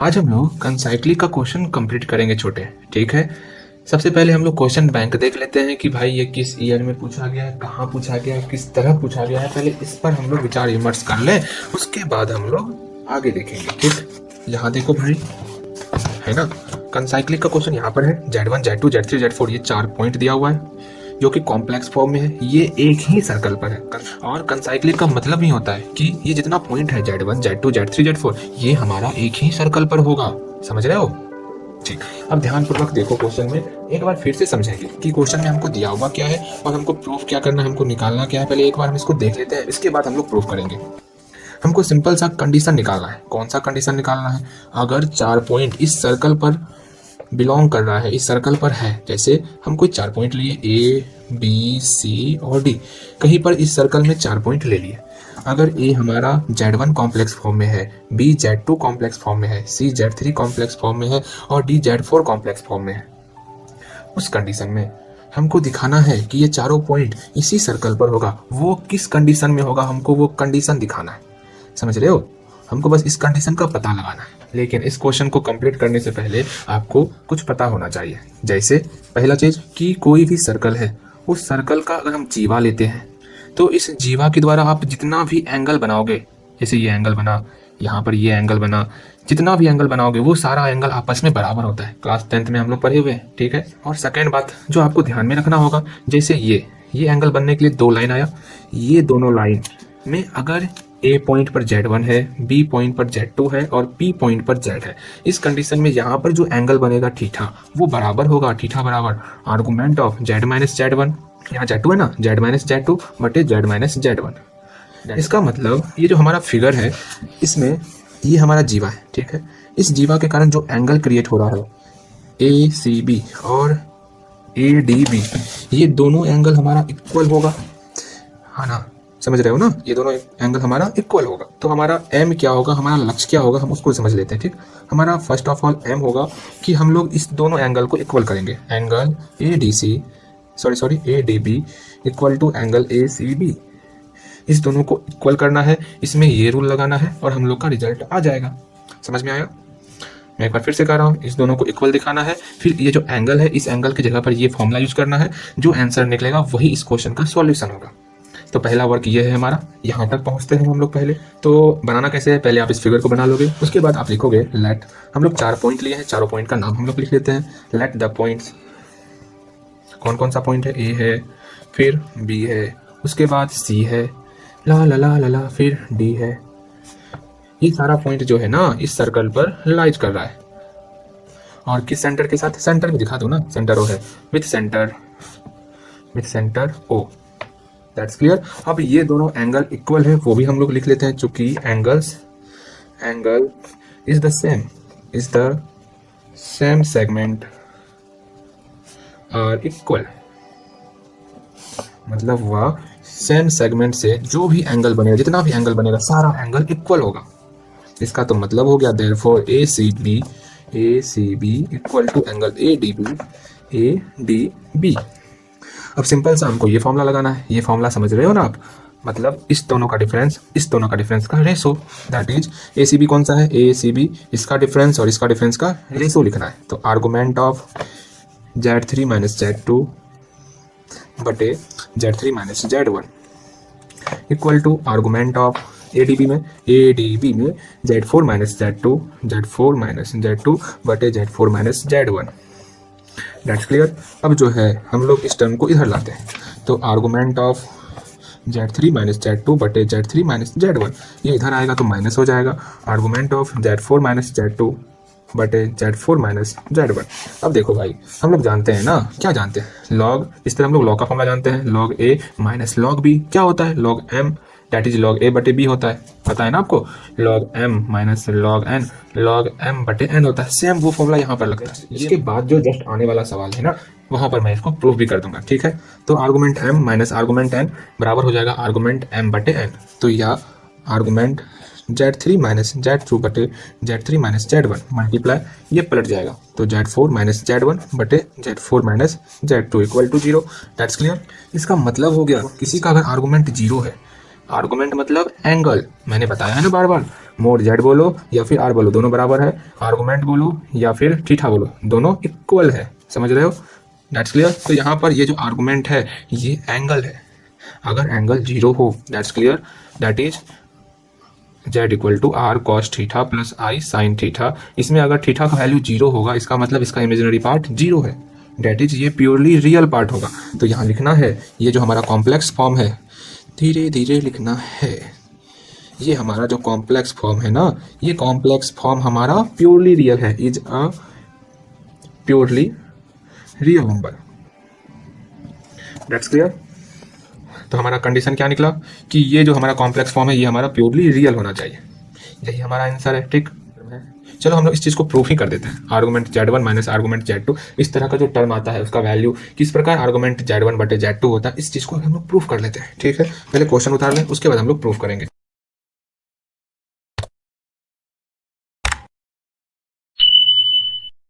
आज हम लोग कंसाइक्लिक का क्वेश्चन कंप्लीट करेंगे छोटे, ठीक है। सबसे पहले हम लोग क्वेश्चन बैंक देख लेते हैं कि भाई ये किस ईयर में पूछा गया है, कहाँ पूछा गया है, किस तरह पूछा गया है। पहले इस पर हम लोग विचार विमर्श कर लें, उसके बाद हम लोग आगे देखेंगे, ठीक। यहाँ देखो भाई, है ना, कंसाइक्लिक का क्वेश्चन यहाँ पर है। Z1 Z2 Z3 Z4 ये 4 पॉइंट दिया हुआ है जो कि कॉम्प्लेक्स फॉर्म में है। ये एक ही सर्कल पर है और कंसाइक्लिक का मतलब ही होता है कि ये जितना पॉइंट है Z1 Z2 Z3 Z4 ये हमारा एक ही सर्कल पर होगा। समझ रहे हो? ठीक। अब ध्यानपूर्वक देखो क्वेश्चन में, एक बार फिर से समझेंगे कि क्वेश्चन में हमको दिया हुआ क्या है और हमको प्रूफ क्या करना है, हमको निकालना क्या है। पहले एक बार हम इसको देख लेते हैं, इसके बाद हम लोग प्रूफ करेंगे। हमको सिंपल सा कंडीशन निकालना है। कौन सा कंडीशन निकालना है? अगर 4 पॉइंट इस सर्कल पर बिलोंग कर रहा है, इस सर्कल पर है, जैसे हम कोई 4 पॉइंट लिए A B C और D, कहीं पर इस सर्कल में 4 पॉइंट ले लिए। अगर A हमारा Z1 कॉम्प्लेक्स फॉर्म में है, B Z2 कॉम्प्लेक्स फॉर्म में है, C Z3 कॉम्प्लेक्स फॉर्म में है और D Z4 कॉम्प्लेक्स फॉर्म में है, उस कंडीशन में हमको दिखाना है कि ये चारों पॉइंट इसी सर्कल पर होगा। वो किस कंडीशन में होगा, हमको वो कंडीशन दिखाना है। समझ रहे हो? हमको बस इस कंडीशन का पता लगाना है। लेकिन इस क्वेश्चन को कंप्लीट करने से पहले आपको कुछ पता होना चाहिए। जैसे पहला चीज कि कोई भी सर्कल है, उस सर्कल का अगर हम जीवा लेते हैं तो इस जीवा के द्वारा आप जितना भी एंगल बनाओगे, जैसे ये एंगल बना, यहाँ पर ये एंगल बना, जितना भी एंगल बनाओगे वो सारा एंगल आपस में बराबर होता है। क्लास 10th में हम लोग पढ़े हुए हैं, ठीक है। और सेकेंड बात जो आपको ध्यान में रखना होगा, जैसे ये एंगल बनने के लिए 2 लाइन आया, ये दोनों लाइन में अगर A पॉइंट पर Z1 है, B पॉइंट पर Z2 है और P पॉइंट पर Z है, इस कंडीशन में यहाँ पर जो एंगल बनेगा थीटा, वो बराबर होगा, थीटा बराबर argument of Z minus Z1, यहाँ Z2 है ना, Z माइनस Z2 बटे Z माइनस Z1। इसका मतलब ये जो हमारा फिगर है, इसमें ये हमारा जीवा है, ठीक है। इस जीवा के कारण जो एंगल क्रिएट हो रहा है ACB और ADB, ये दोनों एंगल हमारा इक्वल होगा, है ना। समझ रहे हो ना? ये दोनों एंगल हमारा इक्वल होगा। तो हमारा M क्या होगा, हमारा लक्ष्य क्या होगा, हम उसको समझ लेते हैं, ठीक। हमारा फर्स्ट ऑफ ऑल M होगा कि हम लोग इस दोनों एंगल को इक्वल करेंगे। Angle ADB equal to angle ACB, इस दोनों को इक्वल करना है, इसमें ये रूल लगाना है और हम लोग का रिजल्ट आ जाएगा। समझ में आया? मैं एक बार फिर से कह रहा हूँ, इस दोनों को इक्वल दिखाना है, फिर ये जो एंगल है, इस एंगल की जगह पर ये फॉर्मूला यूज करना है। जो आंसर निकलेगा वही इस क्वेश्चन का सॉल्यूशन होगा। तो पहला वर्क ये है हमारा। यहाँ तक पहुँचते हैं हम लोग। पहले तो बनाना कैसे है, पहले आप इस फिगर को बना लोगे, उसके बाद आप लिखोगे लेट, हम लोग 4 पॉइंट लिए हैं, चारों पॉइंट का नाम हम लोग लिख लेते हैं। लेट द पॉइंट्स, कौन कौन सा पॉइंट है, A है, फिर B है, उसके बाद C है, ला ला ला ला ला, फिर D है। ये सारा पॉइंट जो है ना इस सर्कल पर लाइज कर रहा है। और किस सेंटर के साथ, सेंटर भी दिखा दो ना, सेंटर O है, with centre O। That's clear. अब ये दोनों एंगल इक्वल है, वो भी हम लोग लिख लेते हैं, चूंकि angle is the same segment are equal, मतलब वह सेम सेगमेंट से जो भी एंगल बनेगा, जितना भी एंगल बनेगा, सारा एंगल इक्वल होगा। इसका तो मतलब हो गया therefore ACB equal to angle ADB। अब सिंपल सा हमको ये फॉर्मूला लगाना है। ये फॉर्मूला समझ रहे हो ना आप? मतलब इस दोनों का डिफरेंस का रेशो, दैट इज ACB कौन सा है, ACB, इसका डिफरेंस और इसका डिफरेंस का रेशो लिखना है। तो argument of Z3 minus Z2 बटे Z3 minus Z1 equal to argument of ADB में Z4 माइनस Z2 बटे Z4 minus Z1। That's clear. अब जो है हम लोग इस टर्म को इधर लाते हैं, तो argument of Z3 minus Z2 बटे Z3 माइनस Z1, ये इधर आएगा तो माइनस हो जाएगा। Argument of Z4 minus Z2 बटे Z4 माइनस Z1। अब देखो भाई, हम लोग जानते हैं ना, क्या जानते हैं, लॉग, इस तरह हम लोग लॉग का फॉर्मूला जानते हैं, log A minus log B क्या होता है, log M, that is log A बटे B होता है, पता है ना आपको। log M minus log M बटे N होता है। सेम वो फॉर्मूला यहाँ पर लगता है। इसके बाद जो जस्ट आने वाला सवाल है ना, वहां पर मैं इसको प्रूफ भी कर दूंगा, ठीक है। तो argument M minus argument N बराबर हो जाएगा आर्गुमेंट M बटे N। तो यह आर्गुमेंट Z3 माइनस Z2 बटे Z3 माइनस Z1 मल्टीप्लाई, ये पलट जाएगा, तो Z4 माइनस Z1 बटे Z4 minus Z2 equal to 0। That's clear. इसका मतलब हो गया, किसी का अगर आर्गुमेंट 0 है, आर्गुमेंट मतलब एंगल, मैंने बताया है ना बार बार, मोड जेड बोलो या फिर आर बोलो, दोनों बराबर है। आर्गुमेंट बोलो या फिर थीटा बोलो, दोनों इक्वल है। समझ रहे हो? That's clear. तो यहाँ पर ये जो आर्गुमेंट है ये एंगल है। अगर एंगल 0 हो, that's clear, that is z equal to r cos theta plus i sine theta. इसमें अगर थीटा का वैल्यू 0 होगा, इसका मतलब इसका इमेजिनरी पार्ट 0 है, डेट इज ये प्योरली रियल पार्ट होगा। तो यहाँ लिखना है ये जो हमारा कॉम्प्लेक्स फॉर्म है, धीरे धीरे लिखना है, ये हमारा जो कॉम्प्लेक्स फॉर्म है ना, ये कॉम्प्लेक्स फॉर्म हमारा प्योरली रियल है, is a purely real number. That's clear. तो हमारा कंडीशन क्या निकला कि ये जो हमारा कॉम्प्लेक्स फॉर्म है ये हमारा प्योरली रियल होना चाहिए। यही हमारा आंसर है। ठीक, चलो हम लोग इस चीज़ को प्रूफ ही कर देते हैं। Argument z1 minus argument z2, इस तरह का जो टर्म आता है उसका वैल्यू किस प्रकार आर्गुमेंट z1 बटे z2 होता है, इस चीज़ को हम लोग प्रूफ कर लेते हैं। ठीक है, पहले क्वेश्चन उतार लें, उसके बाद हम लोग प्रूफ करेंगे।